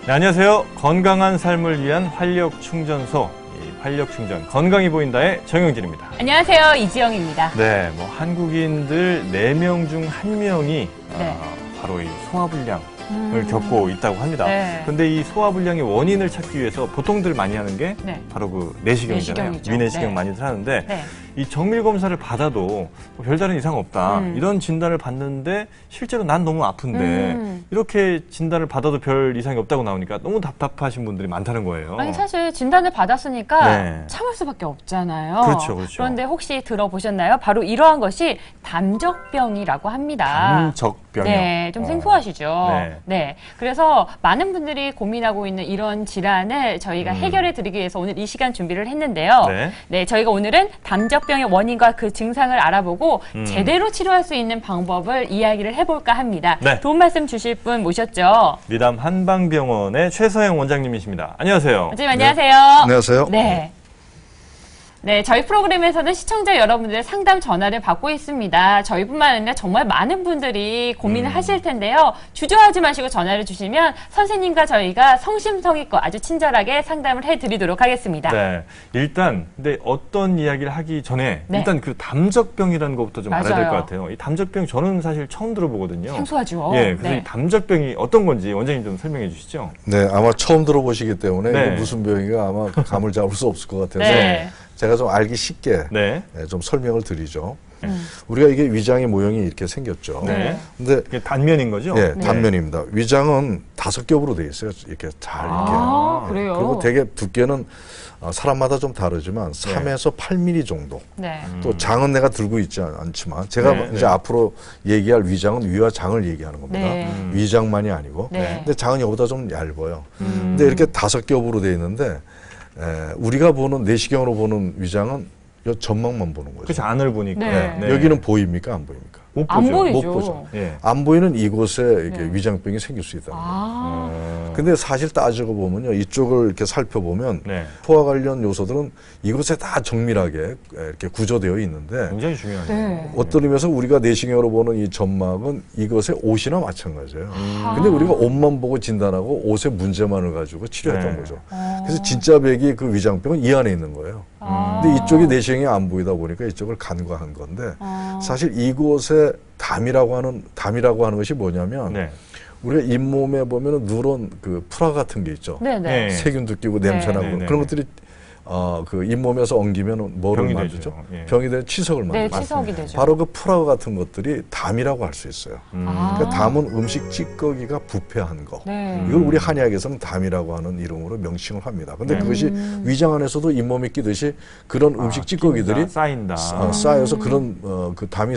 네, 안녕하세요. 건강한 삶을 위한 활력충전소, 활력충전 건강이 보인다의 정영진입니다. 안녕하세요. 이지영입니다. 네, 한국인들 4명 중 1명이 바로 이 소화불량을 겪고 있다고 합니다. 그런데 이 소화불량의 원인을 찾기 위해서 보통들 많이 하는 게 바로 그 내시경이잖아요. 위내시경 많이들 하는데 이 정밀 검사를 받아도 별다른 이상 없다. 이런 진단을 받는데 실제로 난 너무 아픈데 이렇게 진단을 받아도 별 이상이 없다고 나오니까 너무 답답하신 분들이 많다는 거예요. 아니 사실 진단을 받았으니까 참을 수밖에 없잖아요. 그렇죠, 그렇죠. 그런데 혹시 들어보셨나요? 바로 이러한 것이 담적병이라고 합니다. 담적병이요? 네, 좀 생소하시죠? 네. 그래서 많은 분들이 고민하고 있는 이런 질환을 저희가 해결해 드리기 위해서 오늘 이 시간 준비를 했는데요. 네, 저희가 오늘은 담적병의 원인과 그 증상을 알아보고 제대로 치료할 수 있는 방법을 이야기를 해볼까 합니다. 도움 말씀 주실 분 모셨죠? 리담 한방병원의 최서영 원장님이십니다. 안녕하세요. 원장님 안녕하세요. 안녕하세요. 네, 저희 프로그램에서는 시청자 여러분들의 상담 전화를 받고 있습니다. 저희뿐만 아니라 정말 많은 분들이 고민을 하실 텐데요. 주저하지 마시고 전화를 주시면 선생님과 저희가 성심성의껏 아주 친절하게 상담을 해드리도록 하겠습니다. 네, 일단 근데 어떤 이야기를 하기 전에 일단 그 담적병이라는 것부터 좀 알아야 될 것 같아요. 이 담적병 저는 사실 처음 들어보거든요. 생소하죠. 예, 그래서 이 담적병이 어떤 건지 원장님 좀 설명해 주시죠. 네, 아마 처음 들어보시기 때문에 이게 무슨 병인가 아마 감을 잡을 수 없을 것 같아서 제가 좀 알기 쉽게 좀 설명을 드리죠. 우리가 이게 위장의 모형이 이렇게 생겼죠. 근데 이게 단면인 거죠? 네, 단면입니다. 위장은 5겹으로 되어 있어요. 이렇게 잘 이렇게. 그래요? 그리고 되게 두께는 사람마다 좀 다르지만 3에서 8mm 정도. 또 장은 내가 들고 있지 않지만 제가 이제 앞으로 얘기할 위장은 위와 장을 얘기하는 겁니다. 위장만이 아니고. 근데 장은 이거보다 좀 얇아요. 근데 이렇게 5겹으로 되어 있는데 우리가 보는 내시경으로 보는 위장은 이 점막만 보는 거죠. 그렇죠. 안을 보니까. 여기는 보입니까? 안 보입니까? 못 보죠. 안 보이죠. 못 보죠. 안 보이는 이곳에 이렇게 위장병이 생길 수 있다는 거예요. 근데 사실 따지고 보면요, 이쪽을 이렇게 살펴보면 소화 관련 요소들은 이곳에 다 정밀하게 이렇게 구조되어 있는데 굉장히 중요하네요. 어떤 의미에서 우리가 내시경으로 보는 이 점막은 이것의 옷이나 마찬가지예요. 근데 우리가 옷만 보고 진단하고 옷의 문제만을 가지고 치료했던 거죠. 그래서 진짜 백이 그 위장병은 이 안에 있는 거예요. 근데 이쪽이 내시경이 안 보이다 보니까 이쪽을 간과한 건데 사실 이곳에 담이라고 하는 것이 뭐냐면 우리가 잇몸에 보면은 누런 그 프라 같은 게 있죠. 세균도 끼고 냄새나고 그런 것들이 그 잇몸에서 엉기면 뭐를 만들죠? 병이 되는 치석을 만들죠. 치석이 되죠. 바로 그 프라 같은 것들이 담이라고 할 수 있어요. 그러니까 담은 음식 찌꺼기가 부패한 거. 이걸 우리 한의학에서는 담이라고 하는 이름으로 명칭을 합니다. 근데 그것이 위장 안에서도 잇몸에 끼듯이 그런 음식 찌꺼기들이 쌓여서 그런 그 담이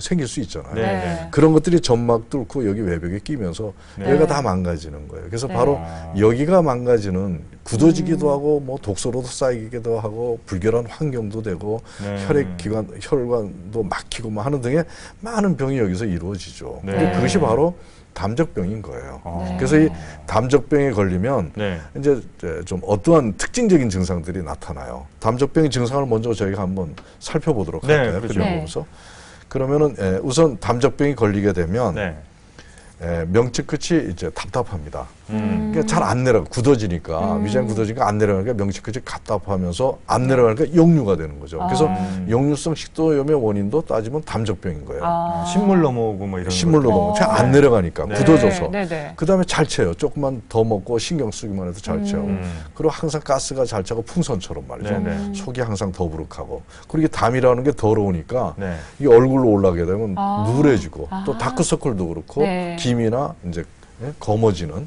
생길 수 있잖아요. 그런 것들이 점막 뚫고 여기 외벽에 끼면서 여기가 다 망가지는 거예요. 그래서 바로 여기가 망가지는 굳어지기도 하고 뭐 독소로도 쌓이기도 하고 불결한 환경도 되고 혈액기관, 혈관도 막히고 뭐 하는 등의 많은 병이 여기서 이루어지죠. 근데 그것이 바로 담적병인 거예요. 그래서 이 담적병에 걸리면 이제 좀 어떠한 특징적인 증상들이 나타나요. 담적병의 증상을 먼저 저희가 한번 살펴보도록 할까요? 그렇죠. 그러면은 우선 담적병이 걸리게 되면 명치 끝이 이제 답답합니다. 그러니까 잘 안 내려가, 굳어지니까, 위장이 굳어지니까 안 내려가니까 명치 끝이 답답하면서 안 내려가니까 역류가 되는 거죠. 그래서 역류성 식도염의 원인도 따지면 담적병인 거예요. 신물 넘어오고 뭐 이런 신물 넘어오고 잘 안 내려가니까 굳어져서. 그 다음에 잘 채요. 조금만 더 먹고 신경 쓰기만 해도 잘 채요. 그리고 항상 가스가 잘 차고 풍선처럼 말이죠. 속이 항상 더부룩하고. 그리고 이게 담이라는 게 더러우니까 이 얼굴로 올라가게 되면 누래지고 또 다크서클도 그렇고 김이나 이제 검어지는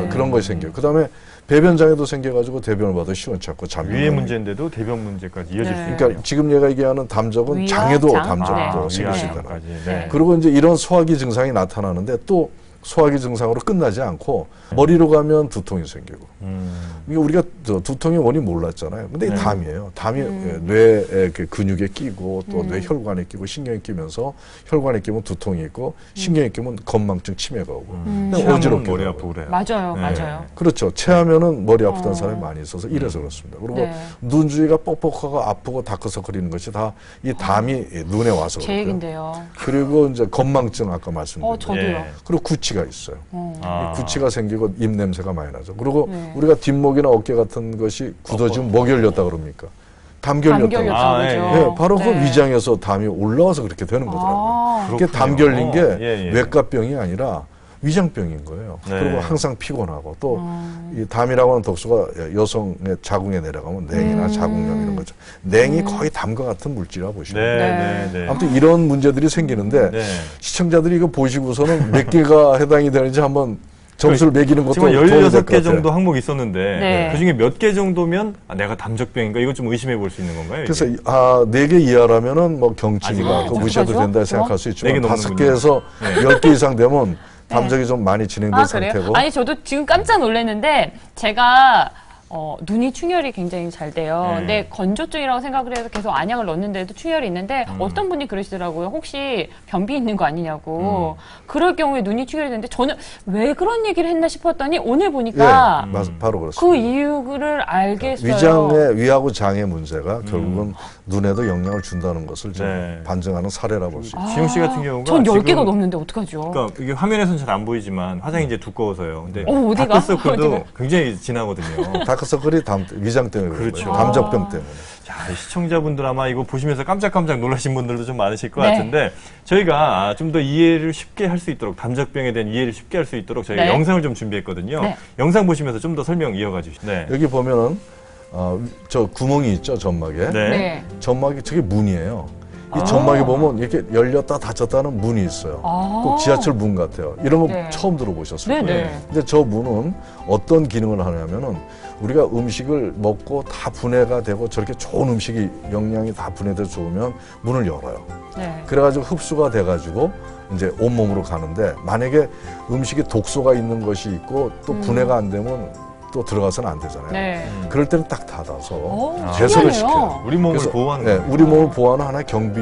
그런 것이 생겨요. 그 다음에 배변장애도 생겨가지고 대변을 봐도 시원치 않고 잠이 위의 문제인데도 대변 문제까지 이어질 수 있어요. 그러니까 지금 얘가 얘기하는 담적은 장에도 담적도 생길 수 있다는 거예요. 그리고 이제 이런 소화기 증상이 나타나는데 또 소화기 증상으로 끝나지 않고 머리로 가면 두통이 생기고 우리가 두통의 원인 몰랐잖아요. 근데 이 담이에요. 담이 뇌의 근육에 끼고 또 뇌혈관에 끼고 신경에 끼면서 혈관에 끼면 두통이 있고 신경에 끼면 건망증 치매가 오고 어지럽게 머리 아프고 그래요. 맞아요. 그렇죠. 체하면은 머리 아프다는 사람이 많이 있어서 이래서 그렇습니다. 그리고 눈 주위가 뻑뻑하고 아프고 다크서클이는 것이 다 이 담이 눈에 와서 제 얘긴데요. 그리고 이제 건망증 아까 말씀드린 저도요. 그리고 구취 구취가 있어요. 구취가 생기고 입 냄새가 많이 나죠. 그리고 우리가 뒷목이나 어깨 같은 것이 굳어지면 목이 열렸다 그럽니까? 담기 열렸다고. 네, 바로 그 위장에서 담이 올라와서 그렇게 되는 거더라고요. 그게 담 결린 게 외과병이 아니라 위장병인 거예요. 그리고 항상 피곤하고 또 이 담이라고 하는 독소가 여성의 자궁에 내려가면 냉이나 자궁염 이런 거죠. 냉이 거의 담과 같은 물질이라고 보시면 돼요. 아무튼 이런 문제들이 생기는데 시청자들이 이거 보시고서는 몇 개가 해당이 되는지 한번 점수를 매기는 것도 지금 16개 정도 항목이 있었는데 그중에 몇 개 정도면 내가 담적병인가 이거 좀 의심해 볼 수 있는 건가요? 그래서 4개 이하라면은 뭐 경증이가 그거 무시해도 된다 생각할 수 있지만 5개에서 10개 이상 되면 담적이 좀 많이 진행된 상태고. 아니 저도 지금 깜짝 놀랐는데 제가 눈이 충혈이 굉장히 잘 돼요. 근데 건조증이라고 생각을 해서 계속 안약을 넣는데도 충혈이 있는데 어떤 분이 그러시더라고요. 혹시 변비 있는 거 아니냐고. 그럴 경우에 눈이 충혈이 되는데 저는 왜 그런 얘기를 했나 싶었더니 오늘 보니까 바로 그렇습니다. 그 이유를 알겠어요. 위장의 위하고 장의 문제가 결국은 눈에도 영향을 준다는 것을 반증하는 사례라 볼 수 있죠. 지용 씨 같은 경우가 전 10개가 넘는데 어떡하죠? 그러니까 이게 화면에서는 잘 안 보이지만 화장이 이제 두꺼워서요. 근데 다크서클도 굉장히 진하거든요. 다크서클이 위장 때문에 그렇죠. 담적병 때문에. 자, 시청자분들 아마 이거 보시면서 깜짝깜짝 놀라신 분들도 좀 많으실 것 같은데 저희가 좀 더 이해를 쉽게 할 수 있도록 담적병에 대한 이해를 쉽게 할 수 있도록 저희가 영상을 좀 준비했거든요. 영상 보시면서 좀 더 설명 이어가 주시죠. 여기 보면은 저 구멍이 있죠, 점막에. 점막이 저게 문이에요. 이 점막에 보면 이렇게 열렸다 닫혔다는 문이 있어요. 꼭 지하철 문 같아요. 이런 거 처음 들어보셨을 거예요. 근데 저 문은 어떤 기능을 하냐면은 우리가 음식을 먹고 다 분해가 되고 저렇게 좋은 음식이 영양이 다 분해돼서 좋으면 문을 열어요. 그래가지고 흡수가 돼가지고 이제 온몸으로 가는데 만약에 음식에 독소가 있는 것이 있고 또 분해가 안 되면 또 들어가서는 안 되잖아요. 그럴 때는 딱 닫아서 배설을 시켜요. 우리 몸을 보호하는 거예요. 우리 몸을 보호하는 하나의 경비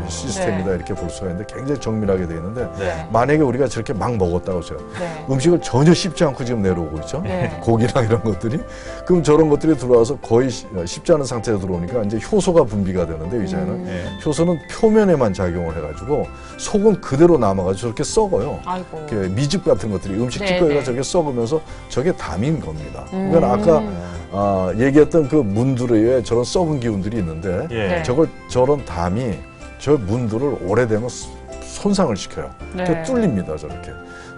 시스템이다 이렇게 볼 수가 있는데 굉장히 정밀하게 되어 있는데 만약에 우리가 저렇게 막 먹었다고 해요. 음식을 전혀 씹지 않고 지금 내려오고 있죠. 고기랑 이런 것들이. 그럼 저런 것들이 들어와서 거의 씹지 않은 상태에 들어오니까 이제 효소가 분비가 되는데 위장에는 효소는 표면에만 작용을 해가지고 속은 그대로 남아가지고 저렇게 썩어요. 미즙 같은 것들이 음식 찌꺼기가 저게 썩으면서 저게 담인 겁니다. 그러니까 아까 얘기했던 그 문두리에 저런 썩은 기운들이 있는데 저런 담이 저 문두를 오래되면 손상을 시켜요. 뚫립니다. 저렇게.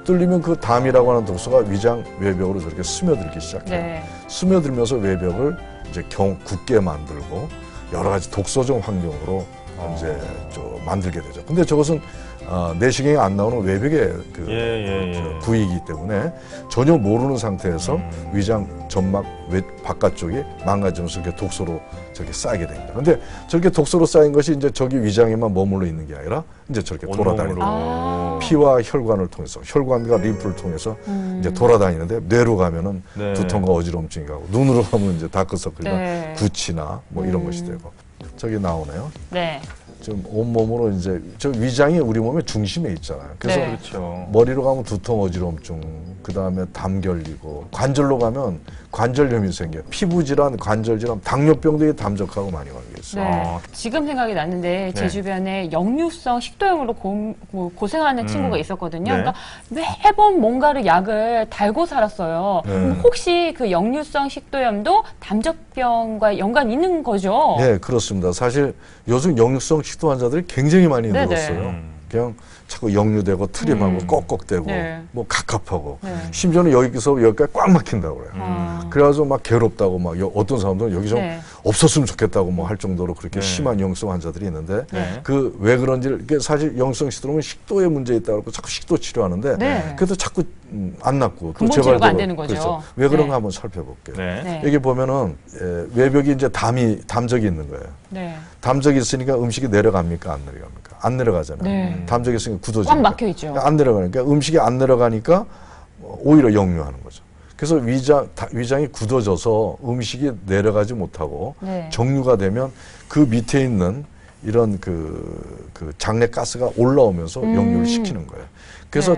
뚫리면 그 담이라고 하는 독소가 위장 외벽으로 저렇게 스며들기 시작해요. 스며들면서 외벽을 이제 굳게 만들고 여러 가지 독소적 환경으로 이제 만들게 되죠. 근데 저것은 내시경이 안 나오는 외벽의 부위이기 때문에 전혀 모르는 상태에서 위장 점막 바깥쪽이 망가지면서 이렇게 독소로 저렇게 쌓이게 됩니다. 근데 저렇게 독소로 쌓인 것이 이제 저기 위장에만 머물러 있는 게 아니라 이제 저렇게 돌아다니는 피와 혈관을 통해서 혈관과 림프를 통해서 이제 돌아다니는데 뇌로 가면은 두통과 어지럼증이 가고 눈으로 가면 이제 다크서클이나 구취나 뭐 이런 것이 되고 저기 나오네요. 좀 온몸으로 이제 저 위장이 우리 몸의 중심에 있잖아요. 그래서 머리로 가면 두통, 어지럼증, 그 다음에 담 결리고 관절로 가면 관절염이 생겨요. 피부질환, 관절질환, 당뇨병도 담적하고 많이 관계 있어요. 지금 생각이 났는데 제 주변에 역류성 식도염으로 고생하는 친구가 있었거든요. 그러니까 매번 뭔가를 약을 달고 살았어요. 혹시 그 역류성 식도염도 담적병과 연관이 있는 거죠? 네, 그렇습니다. 사실 요즘 역류성 식도 환자들이 굉장히 많이 늘었어요. 그냥 자꾸 역류되고 트림하고 꺽꺽대고 뭐 갑갑하고 심지어는 여기서 여기까지 꽉 막힌다고 그래요. 그래가지고 막 괴롭다고 막 어떤 사람들은 여기 좀 없었으면 좋겠다고 뭐 할 정도로 그렇게 심한 역류성 환자들이 있는데 그 왜 그런지 사실 역류성 식도염은 식도에 문제 있다고 그러고 자꾸 식도 치료하는데 그래도 자꾸 안 낫고 또 근본치료가 안 되는 거죠. 그렇죠. 왜 그런가 한번 살펴볼게요. 여기 보면은 외벽이 이제 담적이 있는 거예요. 담적이 있으니까 음식이 내려갑니까 안 내려갑니까? 안 내려가잖아요. 담적이 있으니까 굳어지니까. 꽉 막혀 있죠. 안 내려가니까 음식이 안 내려가니까 오히려 역류하는 거죠. 그래서 위장이 굳어져서 음식이 내려가지 못하고 정류가 되면 그 밑에 있는 이런 그 장내 가스가 올라오면서 역류를 시키는 거예요. 그래서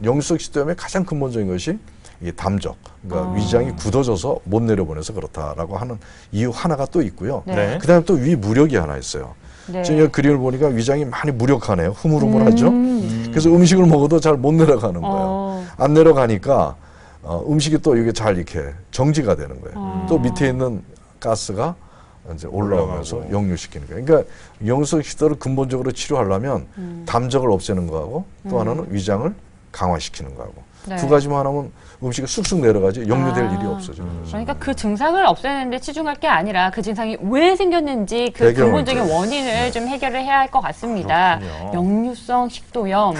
역류성 식도염의 가장 근본적인 것이 이 담적, 그러니까 위장이 굳어져서 못 내려보내서 그렇다라고 하는 이유 하나가 또 있고요. 그다음에 또 위무력이 하나 있어요. 네. 지금 그림을 보니까 위장이 많이 무력하네요. 흐물흐물하죠. 그래서 음식을 먹어도 잘 못 내려가는 거예요. 안 내려가니까 음식이 또 이게 잘 이렇게 정지가 되는 거예요. 또 밑에 있는 가스가 이제 올라오면서 역류시키는 거예요. 그러니까 영양소식도를 근본적으로 치료하려면 담적을 없애는 거하고 또 하나는 위장을 강화시키는 거하고 네. 두 가지만 하면 음식이 쑥쑥 내려가지 역류될 일이 없어지는 거죠. 그러니까 그 증상을 없애는데 치중할 게 아니라 그 증상이 왜 생겼는지 그 근본적인 원인을 좀 해결을 해야 할 것 같습니다. 그렇군요. 역류성 식도염.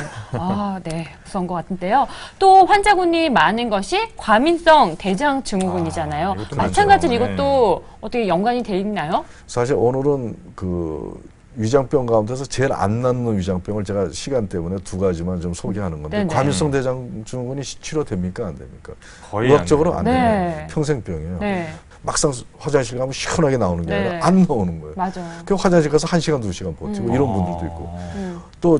네. 무서운 것 같은데요. 또 환자군이 많은 것이 과민성 대장 증후군이잖아요. 마찬가지로 이것도 어떻게 연관이 돼 있나요? 사실 오늘은 그 위장병 가운데서 제일 안 낫는 위장병을 제가 시간 때문에 두 가지만 좀 소개하는 건데 네네. 과민성 대장 증후군이 치료됩니까 안 됩니까? 거의 의학적으로 안 돼요. 네. 평생병이에요. 네. 막상 화장실 가면 시원하게 나오는 게 네. 아니라 안 나오는 거예요. 맞아요. 그 화장실 가서 1시간, 2시간 버티고 이런 분들도 있고 또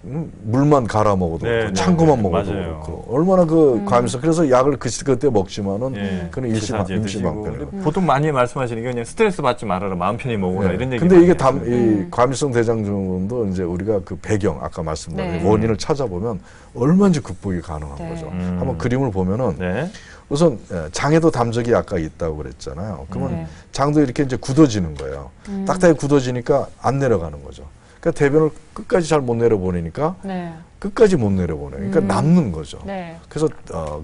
물만 갈아 먹어도 네, 그렇고 찬거만 먹어도 맞아요. 그렇고 얼마나 그 과민성 그래서 약을 그때 먹지만은 그는 임시방편이고 보통 많이 말씀하시는 게 그냥 스트레스 받지 말아라 마음 편히 먹어라 이런 얘기. 근데 이게 이 과민성 대장증후군도 이제 우리가 그 배경 아까 말씀드린 원인을 찾아보면 얼마든지 극복이 가능한 거죠. 한번 그림을 보면은 우선 장에도 담적이 아까 있다고 그랬잖아요. 그러면 장도 이렇게 이제 굳어지는 거예요. 딱딱히 굳어지니까 안 내려가는 거죠. 그러니까 대변을 끝까지 잘 못 내려보내니까 끝까지 못 내려보내요. 그러니까 남는 거죠. 그래서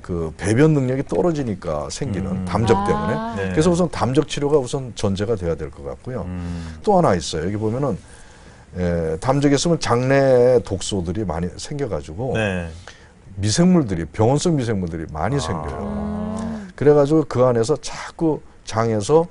그 배변 능력이 떨어지니까 생기는 담적 때문에. 그래서 우선 담적 치료가 우선 전제가 돼야 될 것 같고요. 또 하나 있어요. 여기 보면은 담적에 있으면 장내 독소들이 많이 생겨가지고 미생물들이 병원성 미생물들이 많이 생겨요. 그래가지고 그 안에서 자꾸 장에서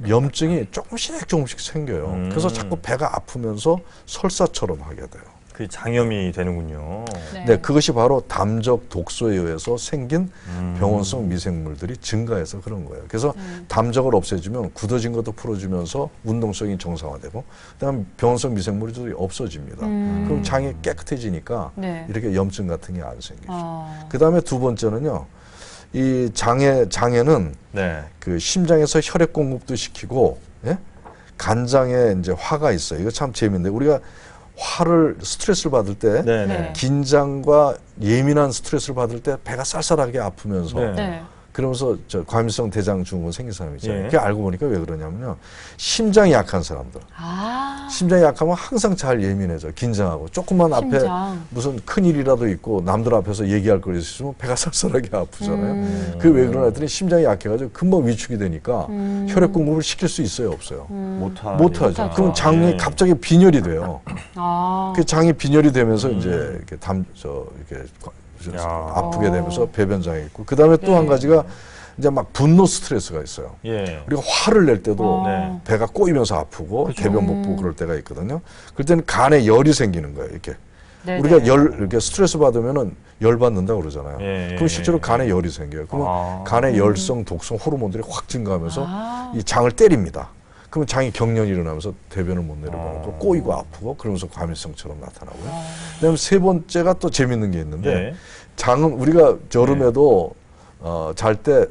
염증이 조금씩 생겨요. 그래서 자꾸 배가 아프면서 설사처럼 하게 돼요. 그 장염이 되는군요. 네, 그것이 바로 담적 독소에 의해서 생긴 병원성 미생물들이 증가해서 그런 거예요. 그래서 담적을 없애주면 굳어진 것도 풀어주면서 운동성이 정상화되고 그다음 병원성 미생물이 없어집니다. 그럼 장이 깨끗해지니까 이렇게 염증 같은 게 안 생기죠. 그다음에 두 번째는요. 이 장에는 그 심장에서 혈액 공급도 시키고 간장에 이제 화가 있어요. 이거 참 재밌는데 우리가 스트레스를 받을 때 긴장과 예민한 스트레스를 받을 때 배가 쌀쌀하게 아프면서 그러면서 과민성 대장 증후군 생긴 사람이 있잖아요. 그게 알고 보니까 왜 그러냐면요. 심장이 약한 사람들. 심장이 약하면 항상 잘 예민해져. 긴장하고. 조금만 앞에 무슨 큰일이라도 있고 남들 앞에서 얘기할 거 있으면 배가 쌀쌀하게 아프잖아요. 그게 왜 그러나 했더니 심장이 약해가지고 금방 위축이 되니까 혈액 공급을 시킬 수 있어요? 없어요? 못하죠. 그럼 장이 갑자기 빈혈이 돼요. 그 장이 빈혈이 되면서 이제 이렇게 이렇게 아프게 되면서 배변장애 있고 그 다음에 또 한 가지가 이제 막 분노 스트레스가 있어요. 우리가 화를 낼 때도 배가 꼬이면서 아프고 대변 못 보고 그럴 때가 있거든요. 그럴 때는 간에 열이 생기는 거예요. 이렇게 우리가 이렇게 스트레스 받으면은 열 받는다 그러잖아요. 그럼 실제로 간에 열이 생겨요. 그러면 간에 열성, 독성 호르몬들이 확 증가하면서 이 장을 때립니다. 그러면 장이 경련이 일어나면서 대변을 못 내려가고 꼬이고 아프고 그러면서 과민성처럼 나타나고요. 그다음에 세 번째가 또 재밌는 게 있는데 장은 우리가 여름에도 잘 때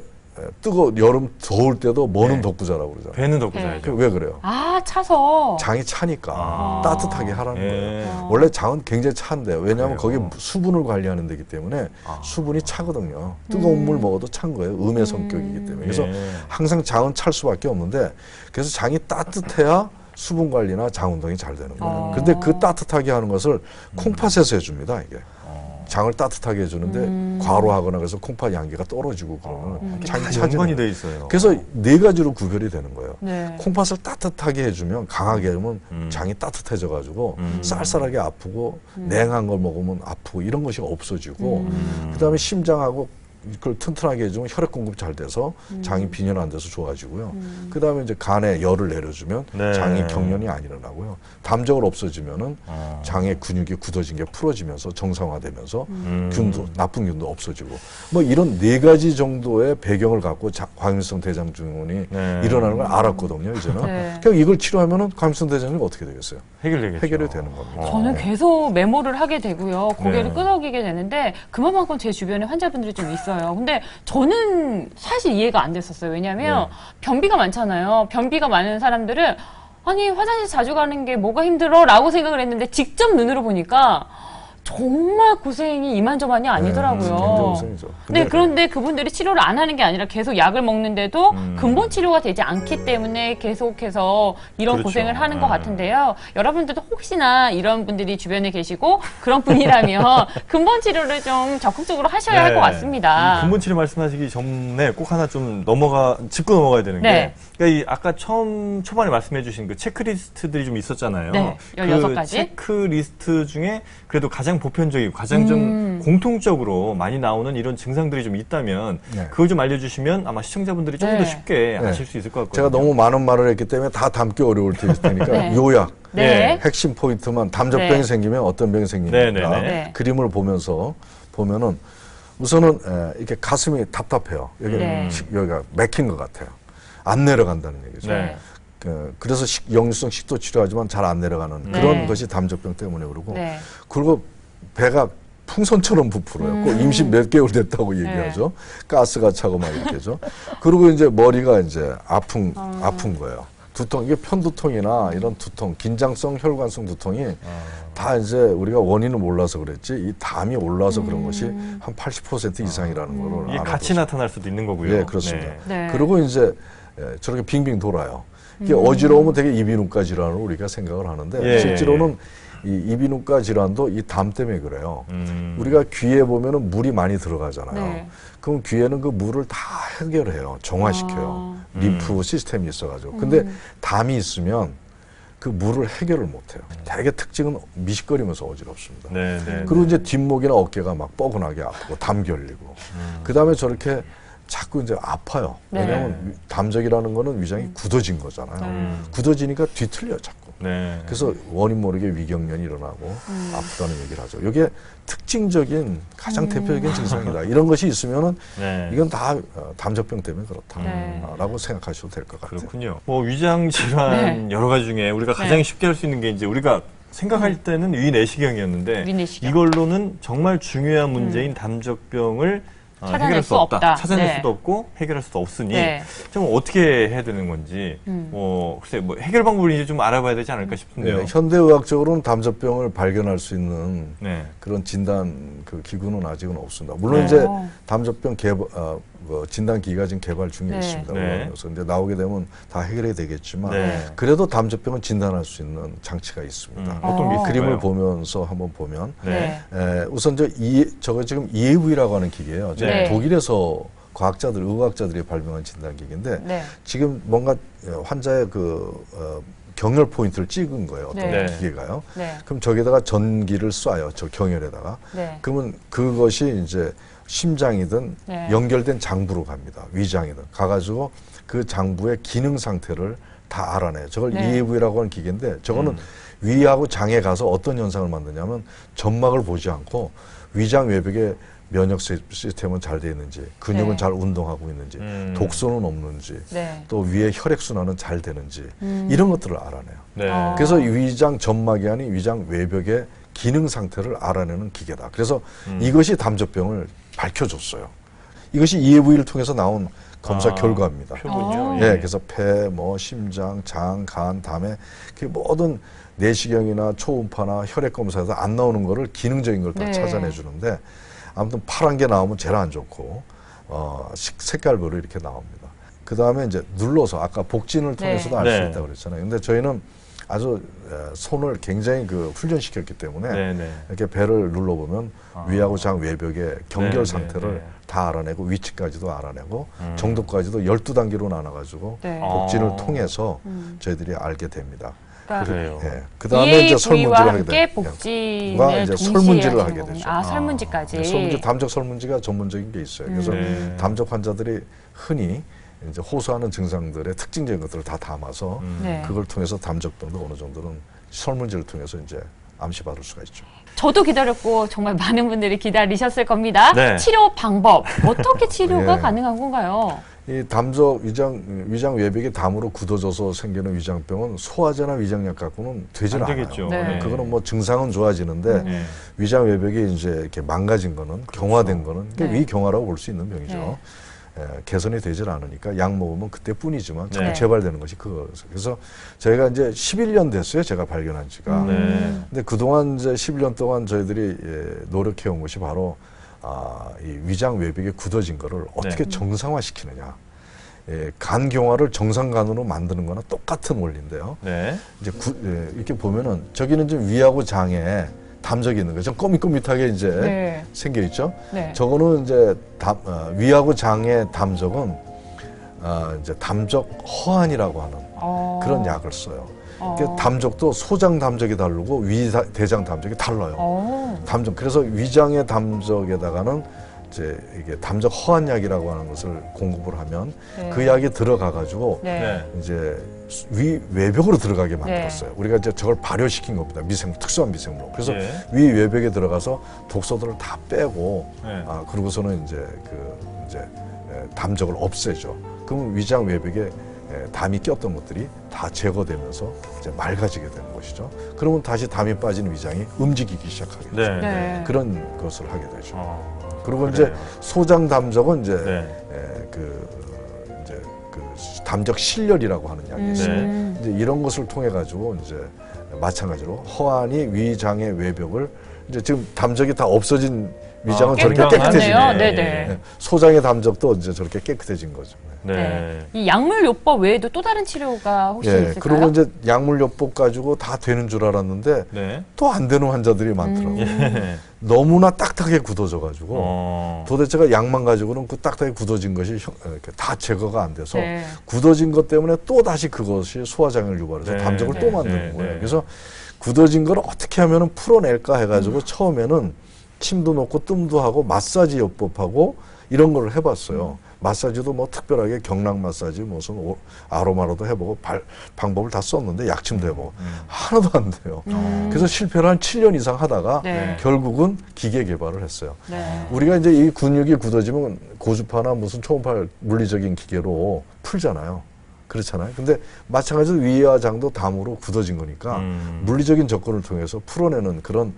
여름 더울 때도 뭐는 덮고 자라고 그러잖아요. 배는 덮고 자야죠. 왜 그래요? 차서. 장이 차니까 따뜻하게 하라는 거예요. 원래 장은 굉장히 찬데요. 왜냐하면 거기 수분을 관리하는 데기 때문에 수분이 차거든요. 뜨거운 물 먹어도 찬 거예요. 음의 성격이기 때문에. 그래서 항상 장은 찰 수밖에 없는데 그래서 장이 따뜻해야 수분 관리나 장 운동이 잘 되는 거예요. 그런데 그 따뜻하게 하는 것을 콩팥에서 해줍니다. 이게. 장을 따뜻하게 해주는데 과로하거나 그래서 콩팥 양기가 떨어지고 그러면 장이 차지는 돼 있어요. 그래서 네 가지로 구별이 되는 거예요. 콩팥을 따뜻하게 해주면 강하게 해주면 장이 따뜻해져가지고 쌀쌀하게 아프고 냉한 걸 먹으면 아프고 이런 것이 없어지고 그다음에 심장하고 그걸 튼튼하게 해주면 혈액 공급 잘 돼서 장이 빈혈 안 돼서 좋아지고요. 그 다음에 이제 간에 열을 내려주면 장이 경련이 안 일어나고요. 담적을 없어지면은 장의 근육이 굳어진 게 풀어지면서 정상화되면서 균도, 나쁜 균도 없어지고 뭐 이런 네 가지 정도의 배경을 갖고 과민성 대장증후군이 일어나는 걸 알았거든요. 이제는. 그러니까 이걸 치료하면은 과민성 대장증후군이 어떻게 되겠어요? 해결이 되는 겁니다. 저는 계속 메모를 하게 되고요. 고개를 끄덕이게 되는데 그만큼 제 주변에 환자분들이 좀 있어요. 근데 저는 사실 이해가 안 됐었어요. 왜냐하면 변비가 많잖아요. 변비가 많은 사람들은 아니 화장실 자주 가는 게 뭐가 힘들어? 라고 생각을 했는데 직접 눈으로 보니까 정말 고생이 이만저만이 아니더라고요. 네, 그런데 그분들이 치료를 안 하는 게 아니라 계속 약을 먹는데도 근본 치료가 되지 않기 때문에 계속해서 이런 그렇죠. 고생을 하는 것 같은데요. 여러분들도 혹시나 이런 분들이 주변에 계시고 그런 분이라면 근본 치료를 좀 적극적으로 하셔야 할 것 같습니다. 근본 치료 말씀하시기 전에 꼭 하나 좀 짚고 넘어가야 되는 게, 그러니까 이 아까 초반에 말씀해 주신 그 체크리스트들이 좀 있었잖아요. 네, 16가지. 그 체크리스트 중에 그래도 가장 보편적이고 가장 좀 공통적으로 많이 나오는 이런 증상들이 좀 있다면 그걸 좀 알려주시면 아마 시청자분들이 조금 더 쉽게 하실 수 있을 것 같거든요. 제가 너무 많은 말을 했기 때문에 다 담기 어려울 테니까 요약, 핵심 포인트만 담적병이 생기면 어떤 병이 생깁니까? 그림을 보면서 보면은 우선은 이렇게 가슴이 답답해요. 여기가 막힌 것 같아요. 안 내려간다는 얘기죠. 그래서 역류성 식도 치료하지만 잘 안 내려가는 그런 것이 담적병 때문에 그러고 그리고 배가 풍선처럼 부풀어요. 꼭 임신 몇 개월 됐다고 얘기하죠. 가스가 차고 막 이렇게죠. 그리고 이제 머리가 이제 아픈 거예요. 두통, 이게 편두통이나 이런 두통, 긴장성 혈관성 두통이 다 이제 우리가 원인을 몰라서 그랬지 이 담이 올라서 그런 것이 한 80% 이상이라는 거를 이게 같이 나타날 수도 있는 거고요. 네, 그렇습니다. 그리고 이제 저렇게 빙빙 돌아요. 이게 어지러우면 되게 이비인후과 질환으로 우리가 생각을 하는데 실제로는 이 이비인후과 질환도 이 담 때문에 그래요. 우리가 귀에 보면은 물이 많이 들어가잖아요. 그럼 귀에는 그 물을 다 해결해요. 정화시켜요. 림프 시스템이 있어가지고. 근데 담이 있으면 그 물을 해결을 못해요. 되게 특징은 미식거리면서 어지럽습니다. 그리고 이제 뒷목이나 어깨가 막 뻐근하게 아프고 담 결리고. 그 다음에 저렇게 자꾸 이제 아파요. 왜냐하면 담적이라는 거는 위장이 굳어진 거잖아요. 굳어지니까 뒤틀려 자꾸. 그래서 원인 모르게 위경련이 일어나고 아프다는 얘기를 하죠. 이게 특징적인 가장 대표적인 증상이다. 이런 것이 있으면은 이건 다 담적병 때문에 그렇다라고 생각하셔도 될 것 같아요. 그렇군요. 뭐 위장 질환 여러 가지 중에 우리가 가장 쉽게 할 수 있는 게 이제 우리가 생각할 때는 위내시경이었는데 이걸로는 정말 중요한 문제인 담적병을 해결할 수 없다. 찾아낼 수도 없고 해결할 수도 없으니 좀 어떻게 해야 되는 건지 글쎄 뭐 해결 방법을 이제 좀 알아봐야 되지 않을까 싶은데요. 현대의학적으로는 담적병을 발견할 수 있는 그런 진단 그 기구는 아직은 없습니다. 물론 이제 담적병 진단 기기가 지금 개발 중에 있습니다. 그래서 이제 나오게 되면 다 해결이 되겠지만 그래도 담적병은 진단할 수 있는 장치가 있습니다. 어떤 그림을 보면서 한번 보면 우선 저거 지금 EAV라고 하는 기계예요. 독일에서 과학자들, 의학자들이 발명한 진단기기인데 지금 뭔가 환자의 경혈 포인트를 찍은 거예요. 어떤 기계가요. 그럼 저기다가 전기를 쏴요. 저 경혈에다가. 그러면 그것이 이제 심장이든 연결된 장부로 갑니다. 위장이든 가가지고 그 장부의 기능 상태를 다 알아내요. 저걸 EAV라고 하는 기계인데 저거는 위하고 장에 가서 어떤 현상을 만드냐면 점막을 보지 않고 위장 외벽에 면역 시스템은 잘 되어 있는지, 근육은 잘 운동하고 있는지, 독소는 없는지, 또 위에 혈액순환은 잘 되는지 이런 것들을 알아내요. 그래서 위장 점막이 아닌 위장 외벽의 기능 상태를 알아내는 기계다. 그래서 이것이 담적병을 밝혀줬어요. 이것이 EAV를 통해서 나온 검사 결과입니다. 그래서 폐, 심장, 장, 간, 담에 그 모든 내시경이나 초음파나 혈액 검사에서 안 나오는 거를 기능적인 걸 다 찾아내 주는데 아무튼 파란 게 나오면 제일 안 좋고 색깔별로 이렇게 나옵니다. 그 다음에 이제 눌러서 아까 복진을 통해서도 알 수 있다고 그랬잖아요. 근데 저희는 아주 손을 굉장히 훈련시켰기 때문에 이렇게 배를 눌러보면 위하고 장 외벽의 경결 상태를 다 알아내고 위치까지도 알아내고 정도까지도 12단계로 나눠가지고 복진을 통해서 저희들이 알게 됩니다. 그래요. 그다음에 이제 설문지를 하게 돼요. 복진을 이제 설문지를 하게 되죠. 설문지까지. 담적 설문지가 전문적인 게 있어요. 그래서 담적 환자들이 흔히 이제 호소하는 증상들의 특징적인 것들을 다 담아서 그걸 통해서 담적병도 어느 정도는 설문지를 통해서 이제 암시받을 수가 있죠. 저도 기다렸고 정말 많은 분들이 기다리셨을 겁니다. 치료 방법 어떻게 치료가 가능한 건가요? 이 담적 위장 외벽이 담으로 굳어져서 생기는 위장병은 소화제나 위장약 갖고는 되질 않아요. 그거는 뭐 증상은 좋아지는데 위장 외벽이 이제 이렇게 망가진 거는 경화된 거는 위경화라고 볼 수 있는 병이죠. 개선이 되질 않으니까 약 먹으면 그때뿐이지만 자꾸 재발되는 것이 그거예요. 그래서 저희가 이제 11년 됐어요. 제가 발견한 지가. 근데 그동안 이제 11년 동안 저희들이 노력해 온 것이 바로 이 위장 외벽에 굳어진 거를 어떻게 정상화시키느냐. 간경화를 정상간으로 만드는 거나 똑같은 원리인데요. 이제 이렇게 보면은 저기는 좀 위하고 장에 담적이 있는 거죠. 꼬밋꼬밋하게 이제 생겨 있죠. 저거는 이제 위하고 장의 담적은 이제 담적 허안이라고 하는 그런 약을 써요. 담적도 소장 담적이 다르고 위 대장 담적이 달라요. 담적 그래서 위장의 담적에다가는 이제 이게 담적 허한약이라고 하는 것을 공급을 하면 그 약이 들어가 가지고 이제 위 외벽으로 들어가게 만들었어요. 우리가 이제 저걸 발효시킨 겁니다. 특수한 미생물로. 그래서 위 외벽에 들어가서 독소들을 다 빼고 그러고서는 이제 담적을 없애죠. 그러면 위장 외벽에 담이 꼈던 것들이 다 제거되면서 이제 맑아지게 되는 것이죠. 그러면 다시 담이 빠진 위장이 움직이기 시작하게 그런 것을 하게 되죠. 그리고 이제 소장 담적은 이제 이제 담적 실열이라고 하는 약이 있어요. 이제 이런 것을 통해 가지고 이제 마찬가지로 허안이 위장의 외벽을 이제 지금 담적이 다 없어진 위장은 저렇게 깨끗해지네. 소장의 담적도 이제 저렇게 깨끗해진 거죠. 이 약물요법 외에도 또 다른 치료가 혹시 있을까요? 그리고 이제 약물요법 가지고 다 되는 줄 알았는데 또 안 되는 환자들이 많더라고요. 너무나 딱딱하게 굳어져 가지고 도대체가 약만 가지고는 그 딱딱하게 굳어진 것이 다 제거가 안 돼서 굳어진 것 때문에 또 다시 그것이 소화장애를 유발해서 담적을 또 만드는 거예요. 그래서 굳어진 걸 어떻게 하면 풀어낼까 해가지고 처음에는 침도 놓고 뜸도 하고 마사지 요법하고 이런 걸 해봤어요. 마사지도 뭐 특별하게 경락 마사지 무슨 아로마로도 해보고 방법을 다 썼는데 약침도 해보고 하나도 안 돼요. 그래서 실패를 한 7년 이상 하다가 결국은 기계 개발을 했어요. 우리가 이제 이 근육이 굳어지면 고주파나 무슨 초음파 물리적인 기계로 풀잖아요. 그렇잖아요. 근데 마찬가지로 위와 장도 담으로 굳어진 거니까 물리적인 접근을 통해서 풀어내는 그런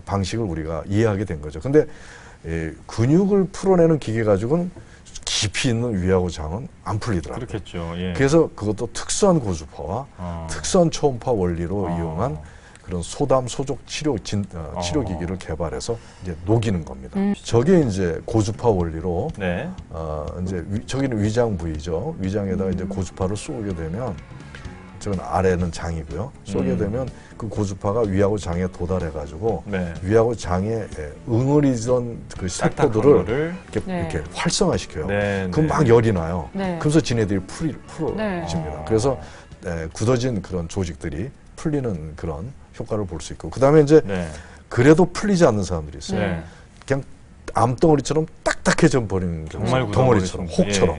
방식을 우리가 이해하게 된 거죠. 근데 근육을 풀어내는 기계 가지고는 깊이 있는 위하고 장은 안 풀리더라고요. 그렇겠죠. 그래서 그것도 특수한 고주파와 특수한 초음파 원리로 이용한 그런 소담 소족 치료 기기를 개발해서 이제 녹이는 겁니다. 저게 이제 고주파 원리로 이제 저기는 위장 부위죠. 위장에다가 이제 고주파를 쏘게 되면 저건 아래는 장이고요. 쏘게 되면 그 고주파가 위하고 장에 도달해가지고 위하고 장에 응어리던 그 세포들을 이렇게 활성화시켜요. 그럼 막 열이 나요. 그래서 지네들이 풀어집니다. 그래서 굳어진 그런 조직들이 풀리는 그런 효과를 볼 수 있고, 그 다음에 이제 그래도 풀리지 않는 사람들이 있어요. 그냥 암덩어리처럼 딱딱해져 버리는 경우, 덩어리처럼, 혹처럼.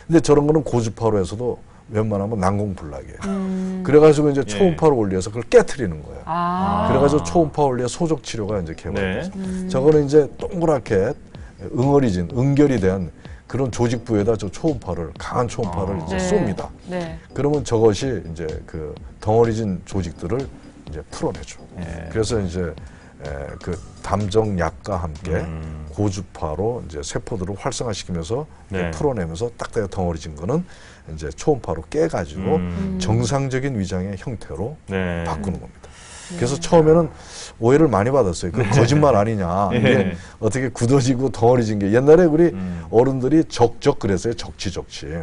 근데 저런 거는 고주파로 해서도 웬만하면 난공불락이에요. 그래가지고 이제 초음파를 올려서 그걸 깨트리는 거예요. 그래가지고 초음파 올려 소족 치료가 이제 개발돼서 저거는 이제 동그랗게 응결이 된 그런 조직부에다 저 초음파를 강한 초음파를 이제 쏩니다. 그러면 저것이 이제 그 덩어리진 조직들을 이제 풀어내죠. 그래서 이제 그 담정약과 함께 고주파로 이제 세포들을 활성화시키면서 풀어내면서 딱딱하게 덩어리진 거는 이제 초음파로 깨가지고 정상적인 위장의 형태로 바꾸는 겁니다. 그래서 처음에는 오해를 많이 받았어요. 그 거짓말 아니냐. 이게 어떻게 굳어지고 덩어리진 게. 옛날에 우리 어른들이 적적 그랬어요. 적치.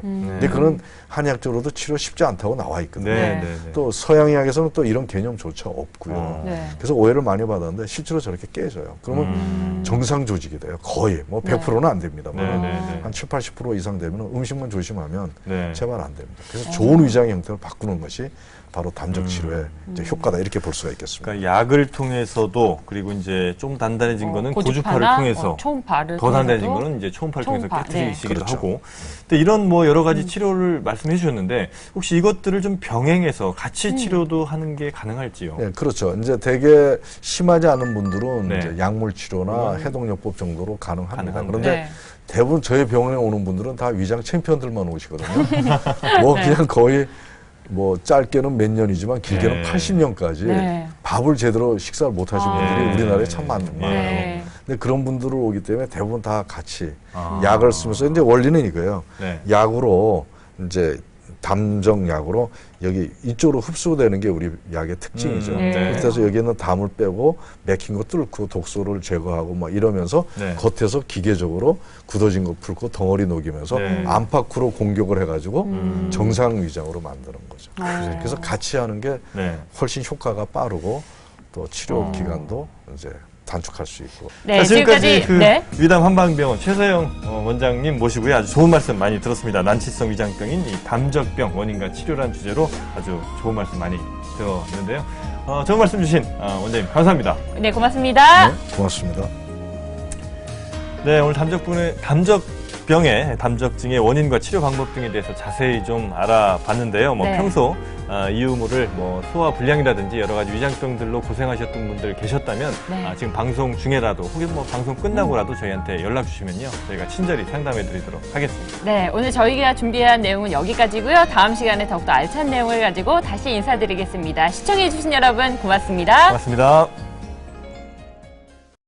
근데 그런 한의학적으로도 치료 쉽지 않다고 나와 있거든요. 또 서양의학에서는 또 이런 개념조차 없고요. 그래서 오해를 많이 받았는데 실제로 저렇게 깨져요. 그러면 정상 조직이 돼요. 거의. 뭐 100%는 안 됩니다만 한 7, 80% 이상 되면 음식만 조심하면 제발 안 됩니다. 그래서 좋은 위장의 형태를 바꾸는 것이 바로 담적 치료의 이제 효과다, 이렇게 볼 수가 있겠습니다. 그러니까 약을 통해서도, 그리고 이제 좀 단단해진 거는 고주파를 통해서, 초음파를 더 단단해진 거는 이제 초음파를 통해서 깨트리시기도 하고. 근데 이런 뭐 여러 가지 치료를 말씀해 주셨는데, 혹시 이것들을 좀 병행해서 같이 치료도 하는 게 가능할지요? 네, 그렇죠. 이제 되게 심하지 않은 분들은 이제 약물 치료나 해독요법 정도로 가능합니다. 그런데 대부분 저희 병원에 오는 분들은 다 위장 챔피언들만 오시거든요. 뭐 그냥 거의 뭐 짧게는 몇 년이지만 길게는 80년까지 밥을 제대로 식사를 못 하신 분들이 우리나라에 참 많아요. 근데 그런 분들을 오기 때문에 대부분 다 같이 약을 쓰면서 이제 원리는 이거예요. 네. 약으로 이제 담정약으로 여기 이쪽으로 흡수되는 게 우리 약의 특징이죠. 그래서 여기 있는 담을 빼고 맥힌 거 뚫고 독소를 제거하고 막 이러면서 겉에서 기계적으로 굳어진 거 풀고 덩어리 녹이면서 안팎으로 공격을 해가지고 정상 위장으로 만드는 거죠. 그래서 같이 하는 게 훨씬 효과가 빠르고 또 치료 기간도 이제 단축할 수 있고. 네, 자, 지금까지 그 위담 한방병원 최서영 원장님 모시고요. 아주 좋은 말씀 많이 들었습니다. 난치성 위장병인 이 담적병 원인과 치료라는 주제로 아주 좋은 말씀 많이 들었는데요. 좋은 말씀 주신 원장님 감사합니다. 네, 고맙습니다. 네, 고맙습니다. 네, 오늘 담적병의 담적증의 원인과 치료 방법 등에 대해서 자세히 좀 알아봤는데요. 뭐 평소 이 유무를 뭐 소화불량이라든지 여러 가지 위장병들로 고생하셨던 분들 계셨다면 지금 방송 중에라도 혹은 뭐 방송 끝나고라도 저희한테 연락 주시면요. 저희가 친절히 상담해 드리도록 하겠습니다. 네, 오늘 저희가 준비한 내용은 여기까지고요. 다음 시간에 더욱더 알찬 내용을 가지고 다시 인사드리겠습니다. 시청해 주신 여러분 고맙습니다. 고맙습니다.